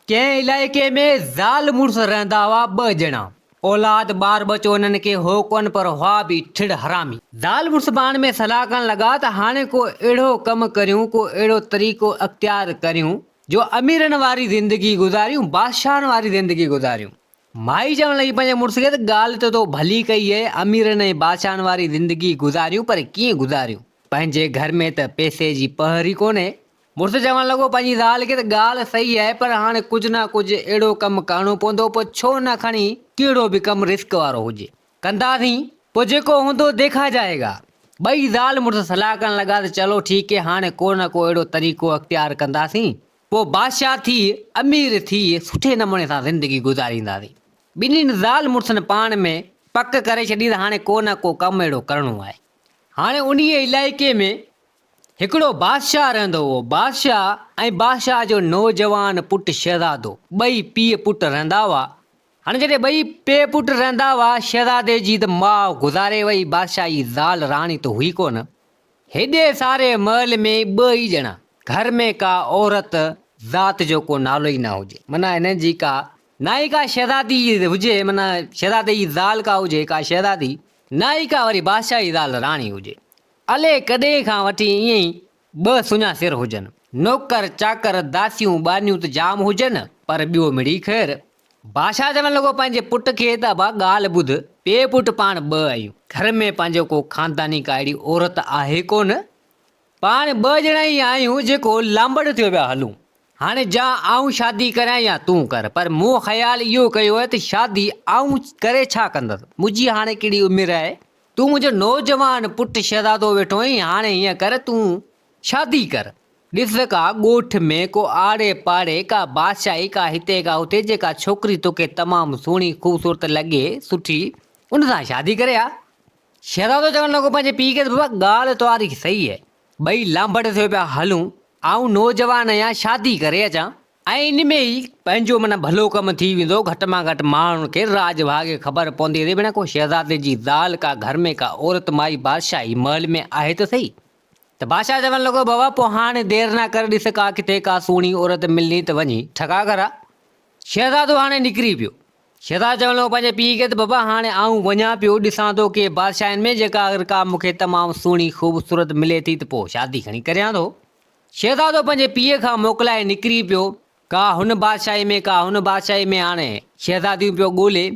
कंहिं इलाइक़े में ज़ाल मुड़ुस रहंदा हुआ ॿ ॼणा। औलाद ॿार बचो उन्हनि खे हो कोन, पर हुआ बि ठिड़ हरामी। ज़ाल मुड़ुस पाण में सलाह करण लॻा त हाणे को अहिड़ो कमु करियूं, को अहिड़ो तरीक़ो अख़्तियार करियूं जो अमीरनि वारी ज़िंदगी गुज़ारियूं, बादशाहनि वारी ज़िंदगी गुज़ारियूं। माई चवण लॻी पंहिंजे मुड़ुस खे त ॻाल्हि त तो भली कई आहे, अमीरनि ऐं बादशाहनि वारी ज़िंदगी गुज़ारियूं, पर कीअं गुज़ारियूं? पंहिंजे घर में त पैसे जी पहर ई कोन्हे। मुड़ुस चवण लॻो पंहिंजी ज़ाल खे त ॻाल्हि सही आहे, पर हाणे कुझु न कुझु अहिड़ो कमु करिणो पवंदो, पोइ छो न खणी कहिड़ो बि कमु रिस्क वारो हुजे, कंदासीं, पोइ जेको हूंदो देखा जाएगा। ॿई ज़ाल मुड़ुस सलाह करण लॻा त चलो ठीकु आहे, हाणे को न को अहिड़ो तरीक़ो अख़्तियार कंदासीं, पोइ बादशाह थी अमीर थी सुठे नमूने सां ज़िंदगी गुज़ारींदासीं। ॿिन्हिनि ज़ाल मुड़ुसनि पाण में पक करे छॾी त हाणे को न को कमु अहिड़ो करिणो आहे। हाणे उन इलाइक़े में हिकिड़ो बादशाह रहंदो हो। बादशाह ऐं बादशाह जो नौजवान पुटु शहज़ादो, ॿई पीउ पुटु रहंदा हुआ। हाणे जॾहिं ॿई पीउ पुटु रहंदा हुआ, शहज़ादे जी त माउ गुज़ारे वई, बादशाह जी ज़ाल राणी त हुई कोन। हेॾे सारे महल में ॿई ॼणा, घर में का औरत ज़ात जो को नालो ई न हुजे, माना हिन जी का ना ई का शहज़ादी हुजे, माना शहज़ादे जी ज़ाल का हुजे का शहज़ादी, ना ई का वरी बादशाह जी ज़ाल राणी हुजे। अले कॾहिं खां वठी ईअं ई ॿ सुञा सिर हुजनि, नौकर चाकर दासियूं बानियूं त जाम हुजनि, पर ॿियो मिड़ी ख़ैर। बादशाह चवण लॻो पंहिंजे पुट खे त बा ॻाल्हि ॿुध, पीउ पुटु पाण ॿ आहियूं, घर में पंहिंजो को ख़ानदानी का अहिड़ी औरत आहे कोन, पाण ॿ ॼणा ई आहियूं जेको लांबड़ थियो पिया हलूं। हाणे जा आऊं शादी करियां या तूं कर, पर मूं ख़्यालु इहो कयो आहे त शादी आऊं करे छा कंदसि, मुंहिंजी हाणे कहिड़ी उमिरि आहे, तूं मुंहिंजो नौजवान पुटु शहज़ादो वेठो आहीं, हाणे हीअं कर तूं शादी कर। ॾिस का ॻोठ में को आड़े पाड़े का बादशाही का हिते का हुते जेका छोकिरी तोखे तमामु सुहिणी ख़ूबसूरत लॻे सुठी, उन सां शादी करे आ। शहज़ादो चवणु लॻो पंहिंजे पीउ खे, बाबा ॻाल्हि तुम्हारी सही आहे, ॿई लांबड़ थियो पिया हलूं, आऊं नौजवान आहियां, शादी करे अचां, ऐं इन में ई पंहिंजो माना भलो कमु थी वेंदो। घटि मां घटि माण्हुनि खे राज भाॻ ख़बर पवंदी रहे, भेण को शहज़ादे जी ज़ाल का घर में का औरत माई बादशाही महल में आहे त सही। त बादशाह चवणु लॻो बाबा पोइ हाणे देरि न कर, ॾिस का किथे का सुहिणी औरत मिलणी त वञी ठका करा। शहज़ादो हाणे निकिरी पियो। शहज़ादो चवणु लॻो पंहिंजे पीउ खे त बाबा हाणे आऊं वञा पियो, ॾिसां थो की बादशाहनि में जेका अगरि का मूंखे तमामु सुहिणी ख़ूबसूरत मिले थी त पोइ शादी खणी करियां थो। शहज़ादो पंहिंजे पीउ खां मोकिलाए निकिरी पियो, का हुन बादशाही में का हुन बादशाही में हाणे शहज़ादियूं पियो ॻोल्हे,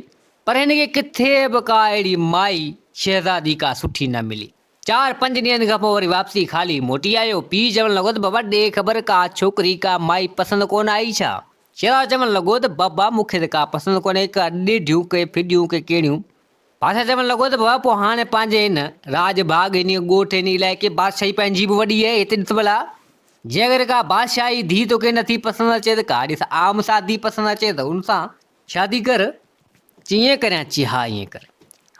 पर हिन खे किथे बि का अहिड़ी माई शहज़ादी का सुठी न मिली। 4-5 ॾींहंनि खां पोइ वरी वापसी ख़ाली मोटी आयो। पीउ चवणु लॻो त बाबा ॾे ख़बर का छोकिरी का माई पसंदि कोन आई छा? शहज़ादो चवणु लॻो त बाबा मूंखे त का पसंदि कोन्हे, का ॾेढियूं के फिडियूं के कहिड़ियूं। बादशाह चवणु लॻो त बाबा पोइ हाणे पंहिंजे हिन राज भाग हिन ॻोठ हिन इलाइक़े बादशाही पंहिंजी बि वॾी आहे, हिते ॾिस भला, जे अगरि का बादशाही धीउ तोखे नथी पसंदि अचे त का ॾिस आम सादी पसंदि अचे त उन सां शादी कर। चीअं करियां? ची हा ईअं कर।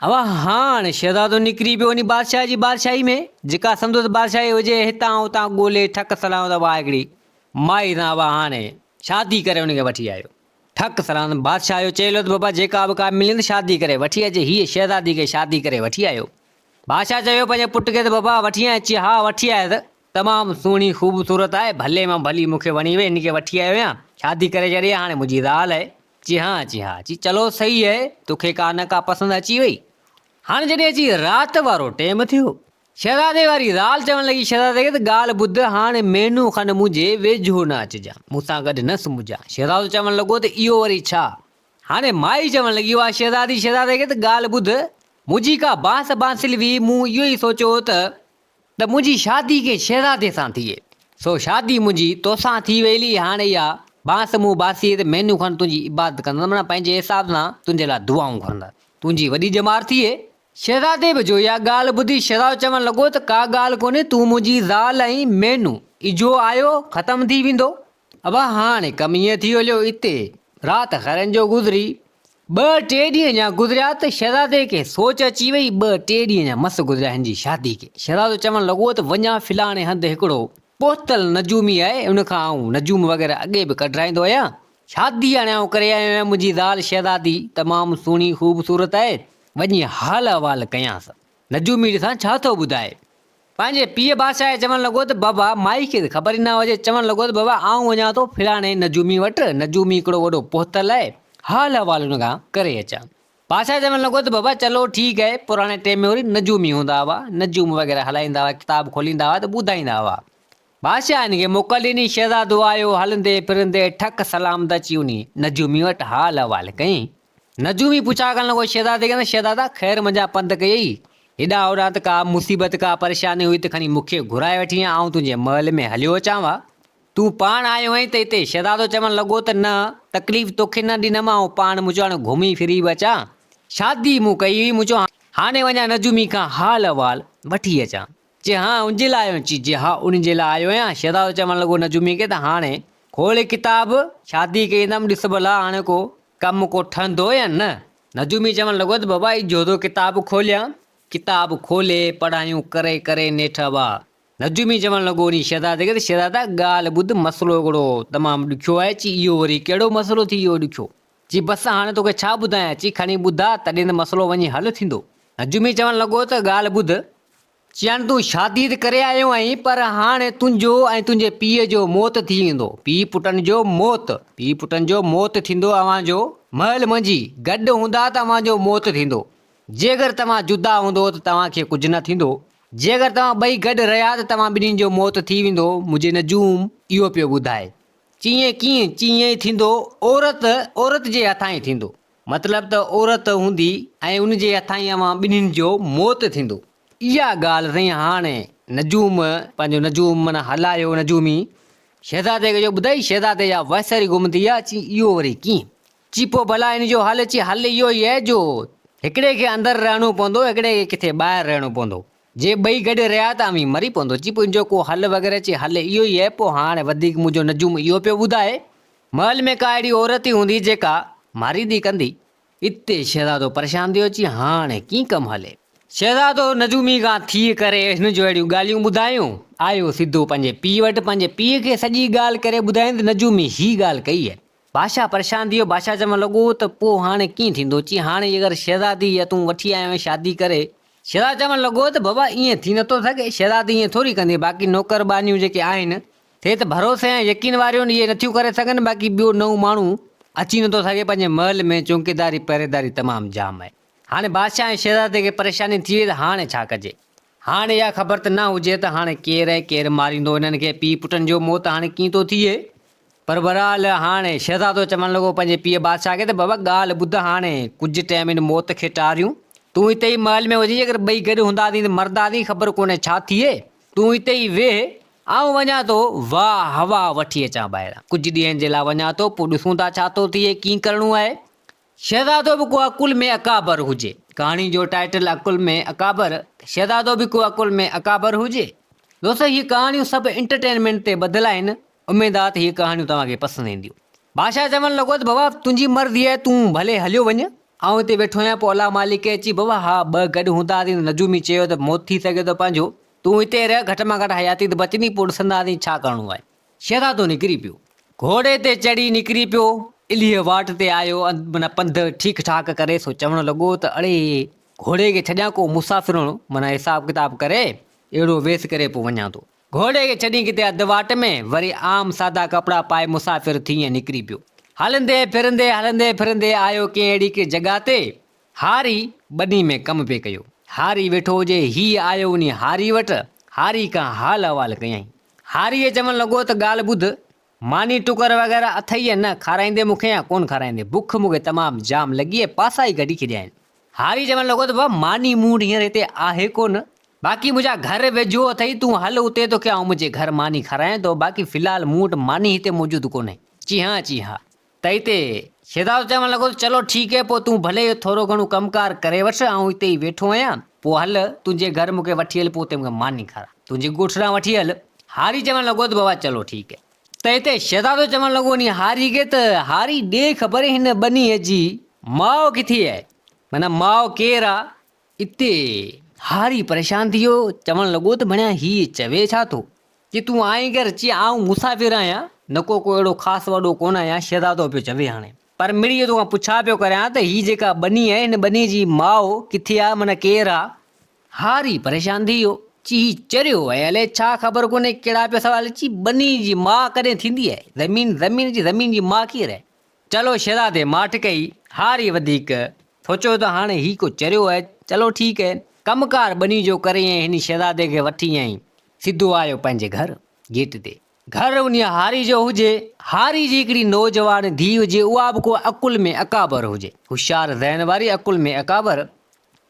हवा हाणे शहज़ादो निकिरी पियो वञी बादशाह जी बादशाही में, जेका सम्झो त बादशाही हुजे, हितां हुतां ॻोल्हे ठक सलाह त वाह हिकिड़ी माई सां हवा हाणे शादी करे हुनखे वठी आयो। ठक सलाह बादशाह जो चयलो त बाबा जेका बि का मिले त शादी करे वठी अचे। हीअ शहज़ादी खे शादी करे वठी आयो। बादशाह चयो पंहिंजे पुट खे त बाबा वठी आया? अची हा वठी आया, त तमामु सुहिणी ख़ूबसूरत आहे, भले मां भली मूंखे वणी वई, हिनखे वठी आयो आहियां, शादी करे छॾी, हाणे मुंहिंजी ज़ाल आहे। ची हा ची चलो सही आहे, तोखे का न का पसंदि अची वई। हाणे जॾहिं अची राति वारो टाइम थियो, शहज़ादे वारी ज़ाल चवणु लॻी शहज़ादे खे त ॻाल्हि ॿुध, हाणे मेनू खनि मुंहिंजे वेझो न अचिजांइ, मूंसां गॾु न सुम्हिजांइ। शहज़ादो चवणु लॻो त इहो वरी छा? हाणे माई चवणु लॻी उहा शहज़ादी शहज़ादे खे त ॻाल्हि ॿुध, मुंहिंजी का बांस बांसिल हुई, मूं इहो ई सोचियो त मुंहिंजी शादी के शहज़ादे सां थिए, सो शादी मुंहिंजी तोसां थी वेली। हाणे इहा बांस मूं बासी त मेनू खनि तुंहिंजी इबादत कंदुमि, माना पंहिंजे हिसाब सां तुंहिंजे लाइ दुआऊं कंदा, तुंहिंजी वॾी ॼमार थिए। शहज़ादे बि जो इहा ॻाल्हि ॿुधी, शहज़ादो चवणु लॻो त का ॻाल्हि कोन्हे, तूं मुंहिंजी ज़ाल ऐं मेनू, इजो आयो ख़तमु थी वेंदो। अब हाणे कमु ईअं थी हलियो, हिते राति खरनि जो गुज़री, 2-3 ॾींहं अञा गुज़रिया त शहज़ादे खे सोच अची वई, 2-3 ॾींहं अञा मस गुज़रिया हिन जी शादी खे। शहज़ादो चवणु लॻो त वञा फिलाणे हंधि हिकिड़ो पोतल नजूमी आहे, उनखां आऊं नजूम वग़ैरह अॻे बि कढाईंदो आहियां, शादी हाणे आऊं करे आयो आहियां, मुंहिंजी ज़ाल शहज़ादी तमामु सुहिणी ख़ूबसूरत आहे, वञी हाल अहवाल कयांसि, नजूमी ॾिसां छा थो ॿुधाए। पंहिंजे पीउ बादशाह चवणु लॻो त बाबा माई खे ख़बर ई न हुजे, चवणु लॻो त बाबा आऊं वञा थो फिलाणे नजूमी वटि, नजूमी हिकिड़ो वॾो पोहतल आहे, हाल अहिवाल हुन खां करे अचां। बादशाह चवणु लॻो त बाबा चलो ठीकु आहे, पुराणे टाइम में वरी नजूमी हूंदा हुआ, नजूम वग़ैरह हलाईंदा हुआ, किताब खोलींदा हुआ त ॿुधाईंदा हुआ। बादशाह हिन खे मोकल ॾिनी, शहज़ादो आयो हलंदे फिरंदे ठक सलाम त अची वञी नजूमी वटि हाल अहिवाल कयईं। नजूमी पुछा करणु लॻो शहज़ादे खे, शहज़ादा ख़ैर मुंहिंजा पंध कयई, हेॾा होॾा त का मुसीबत का परेशानी हुई त खणी मूंखे घुराए वठी आऊं तुंहिंजे महल में हलियो अचांव, तूं पाण आयो आहीं त हिते। शहज़ादो चवणु लॻो त न, तकलीफ़ तोखे न ॾिनमांव, पाण मुंहिंजो हाणे घुमी फिरी बि अचां, शादी मूं कई हुई, मुंहिंजो हाणे वञा नजूमी खां हाल अहिवाल वठी अचां। जे हा उनजे लाइ आयो आहीं? जे हा उन जे लाइ आयो आहियां। शहज़ादो चवणु लॻो नजूमी खे त हाणे खोले किताब, शादी कईंदमि, ॾिस भला हाणे को कमु को ठहंदो या न। नजूमी चवणु लॻो त बाबा इहो जो किताब खोलियां, किताब खोले पढ़ायूं करे करे नेठ वा। नजूमी चवणु लॻो नी शहज़ादे खे त शहज़ादा ॻाल्हि ॿुध, मसइलो हिकिड़ो तमामु ॾुखियो आहे। ची इहो वरी कहिड़ो मसइलो थी वियो ॾुखियो? ची बसि हाणे तोखे छा ॿुधायां? ची खणी ॿुधा तॾहिं त मसइलो वञी हल थींदो। नजूमी चवणु लॻो त ॻाल्हि ॿुध, चयां तूं शादी त करे आयो आहीं, पर हाणे तुंहिंजो ऐं तुंहिंजे पीउ जो मौत थी वेंदो, पीउ पुटनि जो मौत, पीउ पुटनि जो मौत थींदो, अव्हांजो महल मंझि गॾु हूंदा त अव्हांजो मौत थींदो। जेकर तव्हां जुदा हूंदो त तव्हांखे कुझु न थींदो, जेकर तव्हां ॿई गॾु रहिया त तव्हां ॿिन्हिनि जो मौत थी वेंदो। मुंहिंजे नजूम इहो पियो ॿुधाए। चईं कीअं? चईं ई थींदो, औरत जे हथां ई थींदो, मतिलबु त औरत हूंदी ऐं उनजे हथां ई अव्हां ॿिन्हिनि जो मौत थींदो। इहा ॻाल्हि साईं हाणे नजूम पंहिंजो नजूम माना हलायो नजूमी शहज़ादे खे जो ॿुधाई, शहज़ादे जा वसरी गुम थी विया। ची इहो वरी कीअं? ची पोइ भला इन जो हल? ची हल इहो ई आहे जो हिकिड़े खे अंदरि रहणो पवंदो, हिकिड़े खे किथे ॿाहिरि रहणो पवंदो, जे ॿई गॾु रहिया त अवी मरी पवंदो। ची पोइ इन जो को हल वग़ैरह? ची हल इहो ई आहे। पोइ हाणे वधीक मुंहिंजो नजूम इहो पियो ॿुधाए, महल में का अहिड़ी औरत ई हूंदी जेका मारीदी कंदी। इते शहज़ादो परेशान थियो। ची हाणे कीअं कमु हले? शहज़ादो नजूमी खां थी करे हिन जो अहिड़ियूं ॻाल्हियूं ॿुधायूं, आयो सिधो पंहिंजे पीउ वटि, पंहिंजे पीउ खे सॼी ॻाल्हि करे ॿुधाईं त नजूमी ही ॻाल्हि कई आहे। बादशाह परेशान थी वियो। बादशाह चवणु लॻो त पोइ हाणे कीअं थींदो? ची हाणे अगरि शहज़ादी या तूं वठी आयो आहीं शादी करे। शहज़ादो चवणु लॻो त बाबा ईअं थी नथो सघे, शहज़ादी ईअं थोरी कंदी, बाक़ी नौकर बानियूं जेके आहिनि थिए त भरोसे ऐं यकीन वारियूं इहे नथियूं करे सघनि, बाक़ी ॿियो नओं माण्हू अची नथो सघे पंहिंजे महल में, चौकीदारी पहरेदारी तमामु जाम आहे। हाणे बादशाह ऐं शहज़ादे खे परेशानी थी वई त हाणे छा कजे? हाणे इहा ख़बर त न हुजे त हाणे केरु आहे केरु मारींदो हिननि खे, पीउ पुटनि जो मौत हाणे कीअं थो थिए। पर बहरहाल हाणे शहज़ादो चवणु लॻो पंहिंजे पीउ बादशाह खे त बाबा ॻाल्हि ॿुध, हाणे कुझु टाइम हिन मौत खे टारियूं, तूं हिते ई महल में हुजे, अगरि ॿई गॾु हूंदासीं त मरदासीं, ख़बर कोन्हे छा थिए, तूं हिते ई वेह, आऊं वञा थो वाह हवा वठी अचां ॿाहिरां, कुझु ॾींहंनि जे लाइ वञा थो, पोइ ॾिसूं था छा थो थिए, कीअं करिणो आहे। शहज़ादो बि को अकुल में अकाबर हुजे, कहाणी जो टाइटल अकुल में अकाबर, शहज़ादो बि को अकुल में अकाबर हुजे। दोस्तों हीअ कहाणियूं सभु एंटरटेनमेंट ते ॿधियल आहिनि, उमेद आहे त हीअ कहाणियूं तव्हांखे पसंदि ईंदियूं। बादशाह चवणु लॻो त बाबा तुंहिंजी मर्ज़ी आहे, तूं भले हलियो वञ, आउं हिते वेठो आहियां। पोइ अलाह मालिक खे अची बाबा हा ॿ गॾु हूंदासीं, नजूमी चयो त मौत थी सघे थो पंहिंजो, तूं हिते रह, घटि में घटि हयाती त बचंदी, पोइ ॾिसंदासीं छा करिणो आहे। शहज़ादो निकिरी पियो, घोड़े ते चढ़ी निकिरी पियो, इलीअ वाट ते आयो, माना पंधु ठीकु ठाक करे सो चवणु लॻो त अड़े घोड़े खे छॾियां, को मुसाफ़िर माना हिसाब किताब करे अहिड़ो वेस करे पोइ वञा थो। घोड़े खे छॾी किथे अधु वाट में वरी आम सादा कपिड़ा पाए मुसाफ़िर थी ईअं निकिरी पियो। हलंदे फिरंदे आयो कंहिं अहिड़ी के जॻह ते, हारी ॿनी में कमु पिए कयो। हारी वेठो हुजे, हीअ आयो उन हारी वटि, हारी खां हाल अहिवाल कयईं। हारीअ चवणु लॻो त ॻाल्हि ॿुध, मानी टुकर वग़ैरह अथई या न, खाराईंदे मूंखे या कोन खाराईंदे, बुख मूंखे तमामु जाम लॻी आहे, पासा ई कढी छॾिया आहिनि। हारी चवणु लॻो त बाबा मानी मूं हींअर हिते आहे कोन, बाक़ी मुंहिंजा घर वेझो अथई, तूं हल उते तोखे आउं मुंहिंजे घर मानी खारायां थो, बाक़ी फ़िलहालु मूं वटि मानी हिते मौजूदु कोन्हे। जी हा त हिते शहज़ादो चवणु लॻो चलो ठीकु आहे, पोइ तूं भले थोरो घणो कमकार करे वठि, आउं हिते ई वेठो आहियां, पोइ हल तुंहिंजे घर मूंखे वठी हल, पोइ उते मूंखे मानी खारा, तुंहिंजी ॻोठड़ा वठी हल। हारी चवणु लॻो त बाबा चलो ठीकु आहे। त हिते शहज़ादो चवणु लॻो नी हारी खे त हारी ॾे ख़बर हिन ॿनीअ जी माउ किथे आहे, माना माउ केरु आहे। हिते हारी परेशान थी वियो, चवणु लॻो त भणिया हीअ चवे छा थो, कि तूं आहीं घर अची, आऊं मुसाफ़िर आहियां, न को अहिड़ो ख़ासि वॾो कोन आहियां, शहज़ादो पियो चवे। हाणे पर मिड़ीअ तोखां पुछा पियो करियां त हीअ जेका ॿनी आहे, हिन ॿनी जी माउ किथे आहे, माना केरु आहे। हारी परेशान थी वियो, ची चरियो आहे, अलाए छा ख़बर कोन्हे कहिड़ा पिया सवाल। ची बनी जी माउ कॾहिं थींदी आहे? ज़मीन जी माउ कीअं रहे? चलो शहज़ादे माठ कई, हारी वधीक सोचियो त हाणे ही को चरियो आहे। चलो ठीकु आहे, कमकार बनी जो करे ऐं हिन शहज़ादे खे वठी आई सिधो आयो पंहिंजे घर गेट ते। घर उन हारी जो हुजे, हारी जी हिकिड़ी नौजवान धीउ हुजे, उहा बि को अकुल में अकाबर हुजे, होशियार ज़हन वारी, अकुल में अकाबर।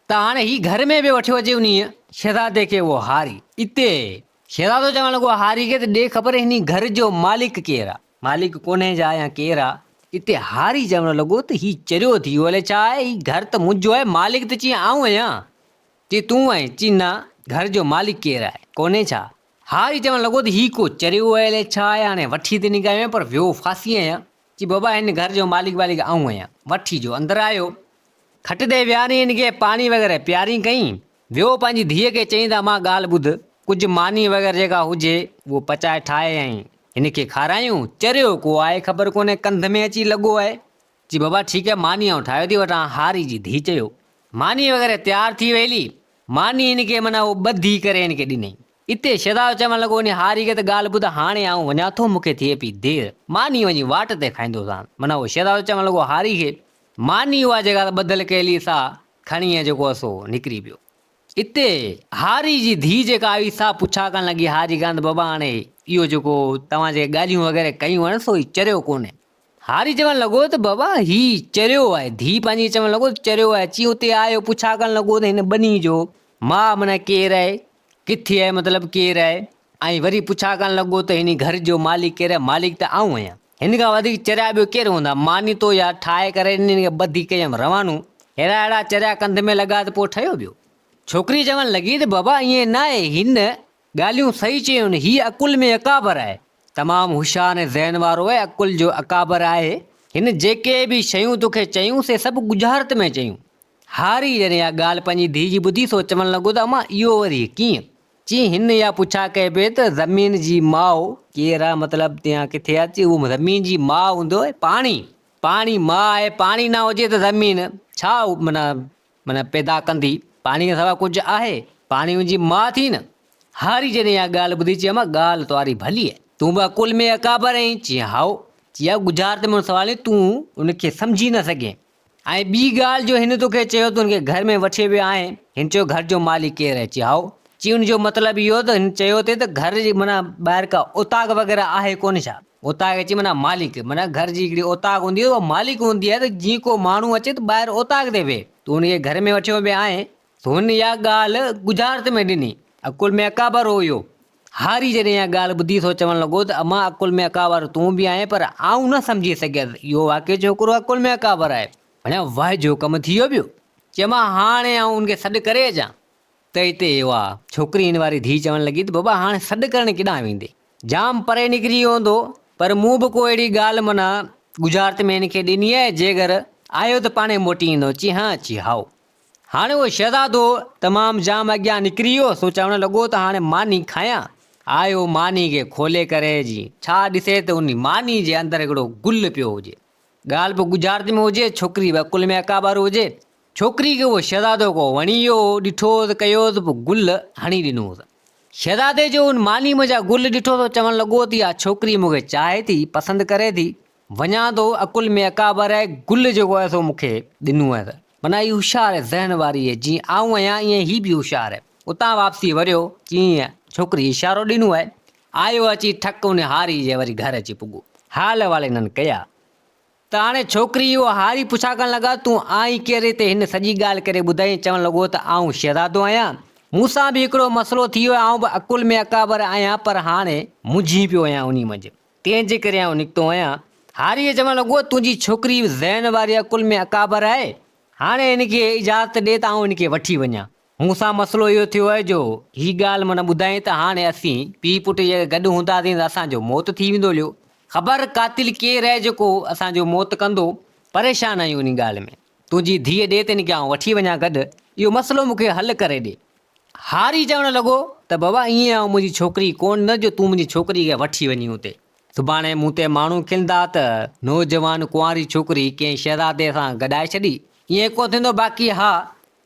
त हाणे ही घर में बि वठियो अचे उन शहज़ादे खे, उहो हारी। इते शहज़ादो चवणु लॻो हारी खे त ॾे ख़बर हिन घर जो मालिक केरु आहे, मालिक कोन्हे जा या केरु आहे। इते हारी चवणु लॻो त ही चरियो थी वियो, अलाए छा आहे, ही घर त मुंहिंजो आहे, मालिक त चई आऊं आहियां, चई तूं आहीं, चई न घर जो मालिक केरु आहे, कोन्हे छा। हारी चवणु लॻो त ही को चरियो आहे, अलाए छा आहे, हाणे वठी त निकिरां पर वियो फासी आहियां। चई बाबा हिन घर जो मालिक वालिक आऊं आहियां। वठी जो अंदरि आयो, खट ते विहारी हिन खे पाणी वग़ैरह प्यारी कई, वियो पंहिंजी धीअ खे चई त मां ॻाल्हि ॿुध, कुझु मानी वग़ैरह जेका हुजे उहो पचाए ठाहे ऐं हिन खे खारायूं। चरियो को आहे ख़बर कोन्हे, कंध में अची लॻो आहे। चई बाबा ठीकु आहे, मानी आऊं ठाहे थी वठां। हारी जी धीउ चयो, मानी वग़ैरह तयारु थी वेली, मानी हिन खे माना उहो ॿधी करे हिन खे ॾिनई। इते शहज़ादो चवणु लॻो हिन हारी खे त ॻाल्हि ॿुध, हाणे आऊं वञा थो, मूंखे थिए पई देरि, मानी वञी वाट ते खाईंदोसां। माना उहो शहज़ादो चवणु लॻो हारी खे, मानी उहा जेका ॿधल कयली सा खणी ऐं जेको सो निकिरी पियो। इते हारी जी धीउ जेका आई सा पुछा करणु लॻी हारी खां, बाबा हाणे इहो जेको तव्हां जे ॻाल्हियूं वग़ैरह कयूं आहिनि सो ही चरियो कोन्हे। हारी चवणु लॻो त बाबा ही चरियो आहे। धीउ पंहिंजी चवणु लॻो चरियो आहे। चई उते आयो, पुछा करणु लॻो त हिन बनी जो माउ माना केरु आहे, किथे आहे, मतिलबु केरु आहे, ऐं वरी पुछा करणु लॻो त हिन घर जो मालिक केरु आहे, मालिक त आऊं आहियां। हिन खां वधीक चरिया ॿियो केरु हूंदा, मानी तो या ठाहे करे हिन खे ॿधी कयमि रवानू, अहिड़ा अहिड़ा चरिया कंध में लॻा त पोइ ठहियो ॿियो। छोकिरी चवणु लॻी त बाबा ईअं न आहे, हिन ॻाल्हियूं सही चयूं, हीअ अकुल में अकाबर आहे, तमामु होशियारु ऐं ज़हन वारो आहे, अकुल जो अकाबर आहे। हिन जेके बि शयूं तोखे चयूं से सभु गुजरात में चयूं। हारी जॾहिं इहा ॻाल्हि पंहिंजी धीउ जी ॿुधी सो चवणु लॻो त अम्मा इहो वरी कीअं। चई हिन इहा पुछा कई पिए त ज़मीन जी माउ केरु आहे, मतिलबु या किथे आहे। चई उहो ज़मीन जी माउ हूंदो आहे, पाणी, पाणी माउ आहे, पाणी न हुजे त ज़मीन छा माना पैदा कंदी, पाणी खां सवाइ कुझु आहे, पाणी मुंहिंजी माउ थी न। हारी जॾहिं इहा ॻाल्हि ॿुधी चई अम्मा ॻाल्हि तुंहिंजी भली आहे, तूं बि अकुल में अकाबर आहीं। चई हाओ। चई हा गुजरात में सवाल तूं उनखे सम्झी न सघे। ऐं ॿी ॻाल्हि जो हिन तोखे चयो त हुनखे घर में वठी विया आहीं, हिन चयो घर जो मालिक केरु आहे। चई हाओ। चई हुनजो मतिलबु इहो त हिन चयो ते त घर जी माना ॿाहिरि का ओताक वग़ैरह आहे कोन्हे छा, ओताक अचे माना मालिक, माना घर जी हिकिड़ी ओताक हूंदी आहे, उहा मालिक हूंदी आहे, त जीअं को माण्हू अचे त ॿाहिरि ओताक ते वेह, तूं हुनखे घर में वठी विया आहीं। त हुन इहा ॻाल्हि गुजरात में ॾिनी, अकुल में अकाबर हो इहो। हारी जॾहिं इहा ॻाल्हि ॿुधी सो चवणु लॻो त अम्मा अकुल में अकाबर तूं बि आहीं, पर आऊं न सम्झी सघियसि, इहो वाक़ई छोकिरो अकुल में अकाबर आहे। अञा वाह जो कमु थी वियो ॿियो। चई मां हाणे आऊं हुनखे सॾु करे अचां। त हिते उहा छोकिरी हिन वारी धीउ चवणु लॻी त बाबा हाणे सॾु करणु केॾांहुं वेंदे, जाम परे निकिरी वियो हूंदो, पर मूं बि को अहिड़ी ॻाल्हि माना गुजरात में हिन खे ॾिनी आहे, जे अगरि आयो त पाणे मोटी ईंदो। चई हा। चई हाओ। हाणे उहो शहज़ादो तमामु जाम अॻियां निकिरी वियो, सो चवणु लॻो त हाणे मानी खायां। आयो, मानी खे खोले करे जी छा ॾिसे त उन मानी जे अंदरि हिकिड़ो गुल पियो हुजे। ॻाल्हि बि गुजरात में हुजे, छोकिरी बि अकुल में अकाबर हुजे। छोकिरी खे उहो शहज़ादो को वणी वियो, ॾिठो त कयो त पोइ गुल हणी ॾिनोसि। शहज़ादे जो उन मानी मुंहिंजा गुल ॾिठो त चवणु लॻो त इहा छोकिरी मूंखे चाहे थी, पसंदि करे थी, वञा थो, अकुल में अकाबर आहे, गुल जेको आहे सो मूंखे ॾिनो आहे। त माना हीअ होशियारु आहे, ज़हन वारी आहे, जीअं आऊं आहियां ईअं ही बि होशियारु आहे। उतां वापसी वरियो, जीअं छोकिरी इशारो ॾिनो आहे, आयो अची ठक उन हारी जे वरी घर अची पुॻो। हाल वाले हिननि कया त हाणे छोकिरी इहो हारी पुछा करणु लॻा तूं आई केरु, ते हिन सॼी ॻाल्हि करे ॿुधाई। चवणु लॻो त आऊं शहज़ादो आहियां, मूंसां बि हिकिड़ो मसइलो थी वियो आहे, आऊं बि अकुल में अकाबर आहियां, पर हाणे मुंझी पियो आहियां उन मंझि, तंहिंजे करे आऊं निकितो आहियां। हारीअ चवणु लॻो तुंहिंजी छोकिरी ज़हन वारी अकुल में अकाबर आहे, हाणे हिनखे इजाज़त ॾे त आऊं हिनखे वठी वञा। मूंसां मसइलो इहो थियो आहे जो हीअ ॻाल्हि माना ॿुधाई त हाणे असीं पीउ पुटु जे गॾु हूंदासीं त असांजो मौत थी वेंदो लियो, ख़बर कातिल केरु आहे जेको असांजो मौत कंदो, परेशान आहियूं इन ॻाल्हि में, तुंहिंजी धीअ ॾे त हिनखे आऊं वठी वञा गॾु, इहो मसइलो मूंखे हल करे ॾे। हारी चवणु लॻो त बाबा ईअं आऊं मुंहिंजी छोकिरी कोन न जो तूं मुंहिंजी छोकिरी खे वठी वञी हुते, सुभाणे मूं ते माण्हू खिलंदा त नौजवान कुंवारी छोकिरी कंहिं शहज़ादे सां गॾाए छॾी, ईअं को थींदो। बाक़ी हा,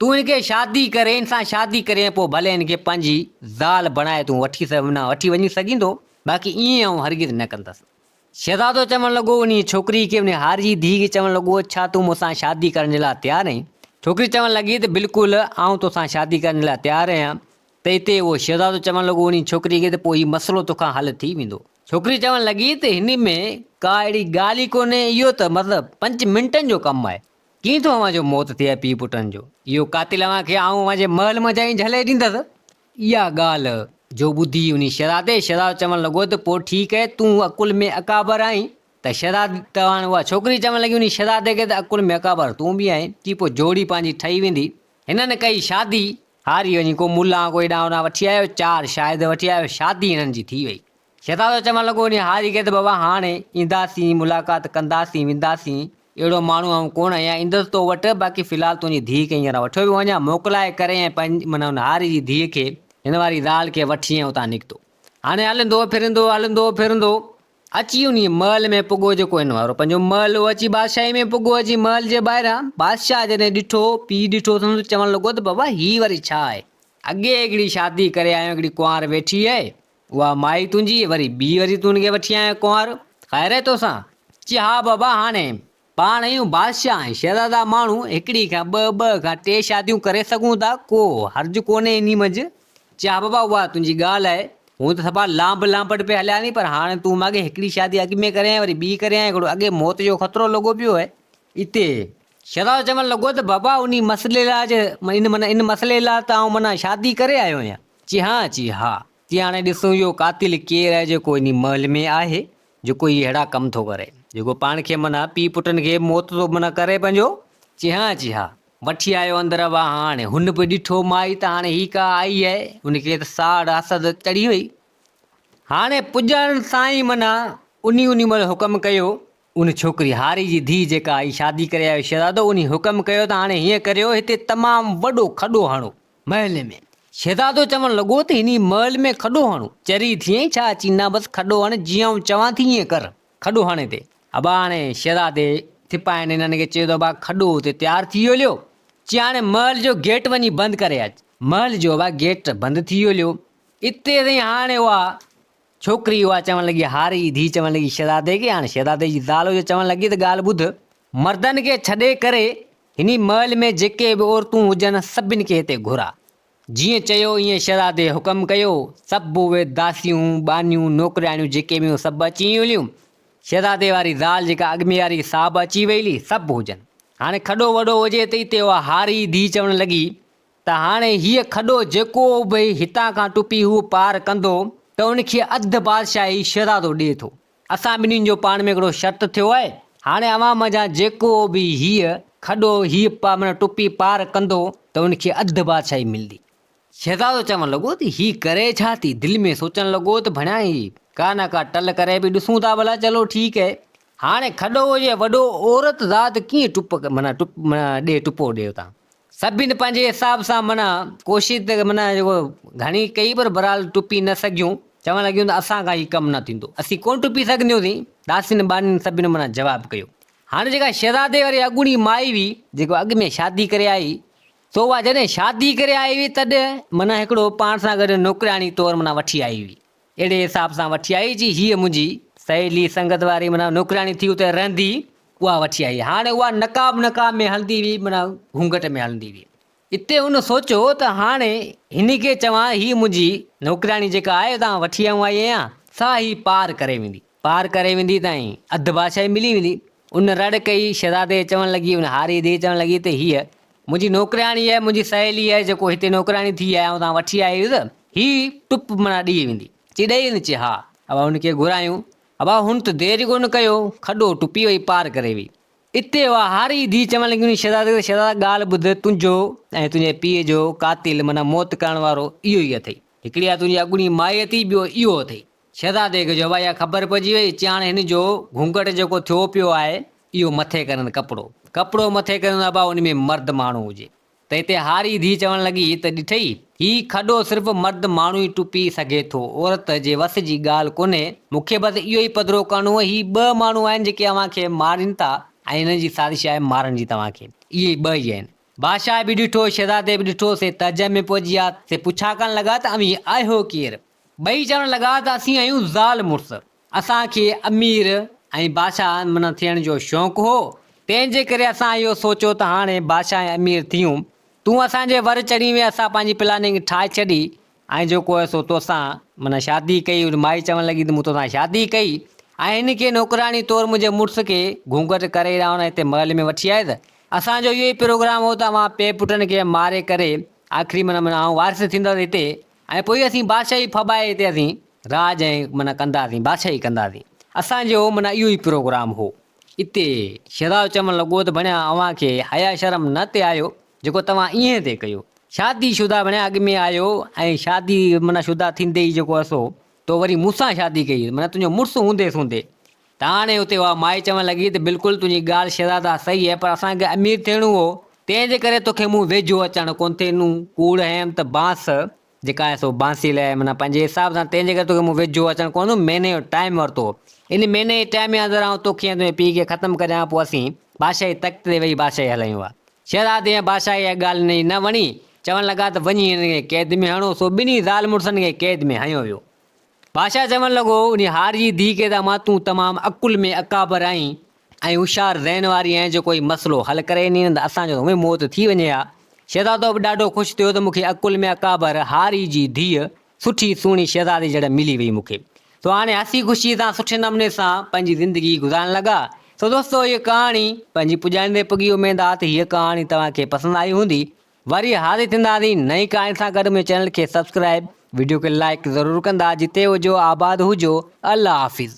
तूं इनखे शादी करे, इन सां शादी करे पोइ भले इनखे पंहिंजी ज़ाल बणाए तूं वठी वञी सघींदो, बाक़ी ईअं आऊं हरगिज़ न कंदसि। शहज़ादो चवणु लॻो उन छोकिरी खे, उन हार जी धीउ खे चवणु लॻो, छा तूं मूंसां शादी करण जे लाइ तयारु आहीं? छोकिरी चवणु लॻी त बिल्कुलु आऊं तोसां शादी करण जे लाइ तयारु आहियां। त हिते उहो शहज़ादो चवणु लॻो उन छोकिरी खे त पोइ हीउ मसइलो तोखां हल थी वेंदो। छोकिरी चवणु लॻी त हिन में का अहिड़ी ॻाल्हि ई कोन्हे, इहो त मतिलबु 5 मिंटनि जो कमु आहे। कीअं थो अव्हां जो मौत थिए पीउ पुटनि जो? इहो कातिल अव्हां खे आऊं अव्हां जे महल में जाई झले ॾींदसि। इहा ॻाल्हि जो ॿुधी उन शहज़ादो चवणु लॻो त पोइ ठीकु आहे, तूं अकुल में अकाबर आहीं। त तव्हां उहा छोकिरी चवणु लॻी उन शहज़ादे खे त अकुल में अकाबर तूं बि आहीं, की पोइ जोड़ी पंहिंजी ठही वेंदी। हिननि कई शादी, हारी वञी को मुला को हेॾां होॾां वठी आयो, 4 शायदि वठी आयो, शादी हिननि जी थी वई। शहज़ादो चवणु लॻो उन हारी खे त बाबा हाणे ईंदासीं, मुलाक़ात कंदासीं, वेंदासीं, अहिड़ो माण्हू आऊं कोन आहियां, ईंदुसि तो वटि, बाक़ी फ़िलहाल तुंहिंजी धीउ खे हींअर वठो पियो वञा, मोकिलाए करे ऐं पंहिंजी माना हुन हारी जी धीउ खे, हिन वारी ज़ाल खे वठी ऐं उतां निकितो। हाणे हलंदो फिरंदो अची उन महल में पुॻो, जेको हिन वारो पंहिंजो महल हो, अची बादशाही में पुॻो। अची महल जे ॿाहिरां बादशाह जॾहिं ॾिठो, पीउ ॾिठो, चवणु लॻो त बाबा हीअ वरी छा आहे? अॻे हिकिड़ी शादी करे आयो, हिकिड़ी कुंवार वेठी आहे, उहा माई तुंहिंजी, वरी ॿी वरी तूं हुनखे वठी आयो कुंवार, ख़ैर आहे तोसां? चई हा बाबा, हाणे पाण आहियूं बादशाह ऐं शहज़ादा माण्हू, हिकिड़ी खां ॿ खां 3 शादियूं करे सघूं था, को हर्ज कोन्हे इन मंझि। चई हा बाबा, उहा तुंहिंजी ॻाल्हि आहे, हूअं त सफ़ा लांपट पे हलिया नी, पर हाणे तूं माॻे हिकिड़ी शादी अॻु में करे आहीं, वरी ॿी करे आहीं, हिकिड़ो अॻे मौत जो ख़तरो लॻो पियो आहे। हिते शहज़ादो चवणु लॻो त बाबा उन मसइले लाइ इन मसइले लाइ त आऊं माना शादी करे आयो आहियां। चई हा। चई हाणे ॾिसूं इहो कातिल केरु आहे जेको इन महल में आहे, जेको इहे अहिड़ा कमु थो करे, जेको पाण खे माना पीउ पुटनि खे मौत थो माना करे पंहिंजो। चई हा। वठी आयो अंदरि। वाह, हाणे हुन बि ॾिठो माई त हाणे ही का आई आहे, हुनखे त साड़ हसद चढ़ी वई। हाणे पुॼण सां ई माना उन महिल हुकम कयो, उन छोकिरी हारी जी धीउ जेका आई शादी करे आयो शहज़ादो, उन हुकम कयो त हाणे हीअं करियो, हिते तमामु वॾो खॾो हणो महल में। शहज़ादो चवणु लॻो त हिन महल में खॾो हणो? चरी थियईं छा? अची न बसि खॾो हण, जीअं आऊं चवां थी ईअं कर, खॾो हणे ते। अबा हाणे शहज़ादे थिपाइनि हिननि खे चयो त अबा खॾो हुते तयारु थी वियो लियो। चई हाणे महल जो गेट वञी बंदि करे अच। महल जो अबा गेट बंदि थी वियो लियो। इते ताईं हाणे उहा छोकिरी उहा चवणु लॻी, हारी धीउ चवणु लॻी शहज़ादे खे, हाणे शहज़ादे जी ज़ाल जो चवणु लॻी त ॻाल्हि ॿुध, मर्दनि खे छॾे करे हिन महल में जेके बि औरतूं हुजनि सभिनि खे हिते घुरा। जीअं चयो ईअं शहज़ादे हुकम कयो, सभु उहे दासियूं, बानियूं, नौकराणियूं जेके बि सभु अची वियूं। शहज़ादे वारी ज़ाल जेका अॻु में वारी साहब अची वई, सभु हुजनि। हाणे खॾो वॾो हुजे त हिते उहा हारी धीउ चवणु लॻी त हाणे हीअ खॾो जेको भई हितां खां टुपी हू पार कंदो त उनखे अधु बादशाही शहज़ादो ॾिए थो। असां ॿिन्हिनि जो पाण में हिकिड़ो शर्त थियो आहे, हाणे अवां मज़ा जेको बि हीअ खॾो माना टुपी पार कंदो त उनखे अधु बादशाही मिलंदी। शहज़ादो चवणु लॻो त ही करे छा थी? दिलि में सोचणु लॻो त भणिया ही का न का टल करे बि ॾिसूं था भला, चलो ठीकु आहे। हाणे खॾो हुजे वॾो, औरत ज़ात कीअं माना टुपो ॾियो था। सभिनि पंहिंजे हिसाब सां माना कोशिशि त माना जेको घणी कई, पर बहरहाल टुपी न सघियूं। चवणु लॻियूं त असां खां ही कमु न थींदो, असीं कोन टुपी सघंदियूंसीं। दासियुनि बानियुनि सभिनि माना जवाबु कयो। हाणे जेका शहज़ादे वारी अॻूणी माई हुई, जेको अॻु में शादी करे आई, सो उहा जॾहिं शादी करे आई हुई तॾहिं माना हिकिड़ो पाण सां गॾु नौकराणी तौरु माना वठी आई हुई। अहिड़े हिसाब सां वठी आई जी हीअ मुंहिंजी सहेली संगत वारी माना नौकराणी थी उते रहंदी, उहा वठी आई। हाणे उहा नकाब में हलंदी हुई, माना घूंघट में हलंदी हुई। हिते हुन सोचियो त हाणे हिन खे चवां, हीअ मुंहिंजी नौकराणी जेका आहे तव्हां वठी आई आहियां, सा ही पार करे वेंदी ताईं अधु बादशाही मिली वेंदी। उन रड़ कई। शहज़ादे चवणु लॻी, उन हारी धीउ चवणु लॻी त हीअ मुंहिंजी नौकराणी आहे, मुंहिंजी सहेली आहे, जेको हिते नौकराणी थी आहे ऐं तव्हां वठी आया आहियो, त ही टुप माना ॾेई वेंदी। चई ॾेई वेंदी? चई हा। अब हुनखे घुरायूं। अब हुन त देरि कोन कयो, खॾो टुपी वई, पार करे वई। इते उहा हारी धीउ चवणु लॻी शहज़ादे, शहज़ादा ॻाल्हि ॿुध, तुंहिंजो ऐं तुंहिंजे पीउ जो कातिल माना मौत करण वारो इहो ई अथई। हिकिड़ी आहे तुंहिंजी अॻूणी माई अथई, ॿियो इहो अथई। शहज़ादे खे जो भई इहा ख़बर पइजी वई। चई हाणे हिन जो घूंघट जेको थियो पियो आहे, इहो मथे करनि कपिड़ो मथे करनि, अबा उन में मर्द माण्हू हुजे। त हिते हारी धीउ चवणु लॻी त ॾिठई, ही खॾो सिर्फ़ु मर्द माण्हू ई टुपी सघे थो, औरत जे वस जी ॻाल्हि कोन्हे। मूंखे बसि इहो ई पधिरो करिणो आहे। ही 2 माण्हू आहिनि जेके अव्हांखे मारीनि था, ऐं हिन जी साज़िश आहे मारण जी तव्हांखे। इहे 2 ई आहिनि। बादशाह भी ॾिठो, शहज़ादे भी ॾिठो, से तज में पहुची विया। से पुछा करण लॻा त अमीर आहियो केरु? ॿई चवण लॻा त असीं आहियूं ज़ाल मुड़ुस, असांखे अमीर ऐं बादशाह माना थियण जो शौक़ु हो, तंहिंजे करे असां इहो सोचियो त हाणे बादशाह ऐं अमीर थियूं, तूं असांजे वर चढ़ी वे, असां पंहिंजी प्लानिंग ठाहे छॾी ऐं जेको आहे सो तोसां माना शादी कई। माई चवणु लॻी त मूं तोसां शादी कई ऐं हिन खे नौकराणी तौरु मुंहिंजे मुड़ुस खे घूंघट करे रहण हिते महल में वठी आयसि। असांजो इहो ई प्रोग्राम हो त अवां पे पुटनि खे मारे करे आख़िरी माना आउं वारिस थींदसि हिते, ऐं पोइ असीं बादशाही फॿाए हिते असीं राज ऐं माना कंदासीं, बादशाही कंदासीं। असांजो माना इहो ई प्रोग्राम हो। हिते शहज़ादो चवणु लॻो त भणिया अव्हांखे हया शर्म न ते आयो जेको तव्हां ईअं ते कयो, शादी शुदा भणिया अॻु में आयो ऐं शादी माना शुदा थींदे ई जेको आहे सो तो वरी मूंसां शादी कई, माना तुंहिंजो मुड़ुसु हूंदे सूंदे। त हाणे हुते उहा माई चवणु लॻी त बिल्कुलु तुंहिंजी ॻाल्हि शहज़ादा सही आहे, पर असांखे अमीर थियणो हो, तंहिंजे करे तोखे मूं वेझो अचणु कोन थिए। कूड़ हयमि त बांस जेका आहे सो बांसी लाइ माना पंहिंजे हिसाब सां, तंहिंजे करे तोखे मूं वेझो अचणु कोन, महीने जो टाइम वरितो। इन महीने जे टाइम जे अंदरि तोखे ऐं तुंहिंजे पीउ खे ख़तमु करियां, पोइ असीं बादशाही तख़्त ते वेही बादशाही हलायूं आहे। शहज़ादे ऐं बादशाही इहा ॻाल्हि न वणी, चवणु लॻा त वञी हिन खे क़ैद में हणो। सो ॿिन्ही ज़ाल मुड़ुसनि खे क़ैद में हयो वियो। बादशाह चवणु लॻो उन हार जी धीउ खे त मां तूं तमामु अकुल में अकाबर आहीं ऐं होशियारु ज़हन वारी ऐं जो कोई मसइलो हल करे ॾिनी त असांजो उहे मौत थी वञे हा। शहज़ादो बि ॾाढो ख़ुशि थियो त मूंखे अकुल में अकाबर हारी जी धीउ सुठी सुहिणी शहज़ादी जहिड़ा मिली वई मूंखे। सो हाणे हसी ख़ुशी सां सुठे नमूने सां पंहिंजी ज़िंदगी गुज़ारण लॻा। सो दोस्तो, हीअ कहाणी पंहिंजी पुॼाईंदे पुॼी उमेद आहे त हीअ कहाणी तव्हांखे पसंदि आई हूंदी। वरी हाज़िर थींदासीं नई कहाणी सां गॾु। में चैनल खे सब्सक्राइब, वीडियो खे लाइक ज़रूरु कंदा। जिते हुजो आबाद हुजो। अल्लाह हाफ़िज़।